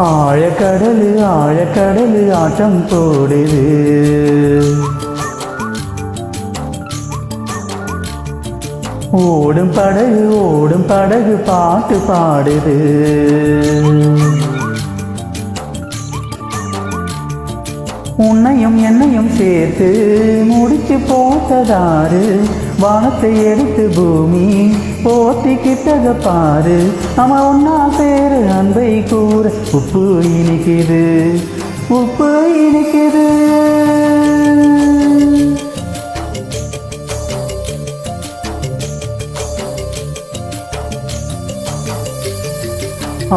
ஆழக்கடலு ஆழக்கடலு ஆட்டம் போடுது. ஓடும் படகு பாட்டு பாடுது. உன்னையும் என்னையும் சேர்த்து முடிச்சு போட்டதாரு, வானத்தை எடுத்து பூமி போத்திக்கிட்டத பாரு. நம்ம ஒன்னா பேரு அன்பை கூற உப்பு இனிக்குது, உப்பு இனிக்குது.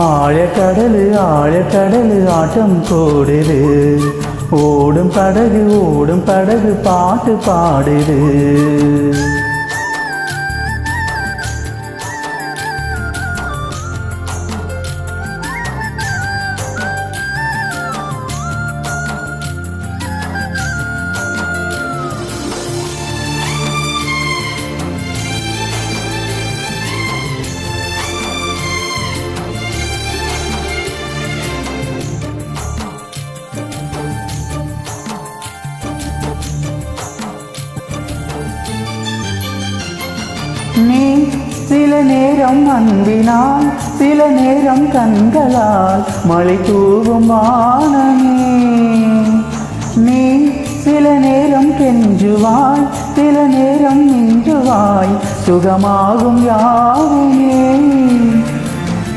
ஆழக்கடலு ஆட்டம் போடுது. ஓடும் படகு பாட்டு பாடுது. நீ சில நேரம் அன்பினால், சில நேரம் கண்களால் மழை தூவும் வானமே. நீ சில நேரம் கெஞ்சுவாய், சில நேரம் நின்றுவாய், சுகமாகும் யாவுமே.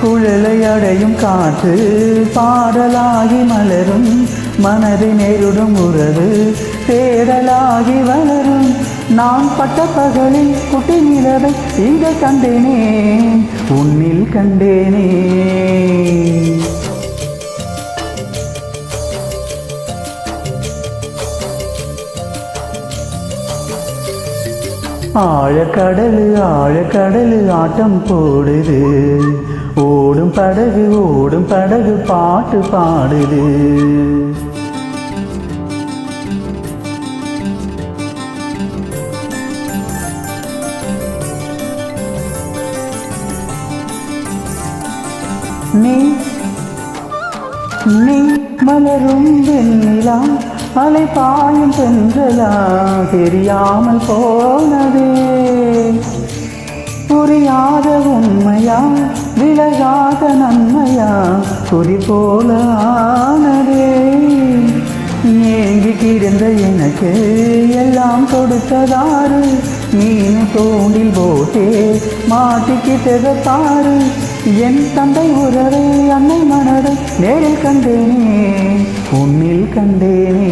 குழலை அடையும் காற்று பாடலாகி மலரும், மனதை நேருடும் உறவு தேடலாகி வளரும். நான் பட்ட பகலில் குட்டி நிலவை இங்கே கண்டேனே, உன்னில் கண்டேனே. ஆழக்கடலு ஆட்டம் போடுது. ஓடும் படகு பாட்டு பாடுது. நீ மலரும் வெண்ணிலா, அலை பாயும் தென்றலா, தெரியாமல் போனதே. புரியாத உண்மையா, விலகாத நன்மையா, குறி போல ஆனதே. ஏங்கி கிடந்த எனக்கு எல்லாம் கொடுத்ததாரு, மீன் தோண்டில் போட்டே மாட்டிக்கிட்டத பாரு. என் தந்தை உறவை அன்னை மனதை நேரில் கண்டேனே, உன்னில் கண்டேனே.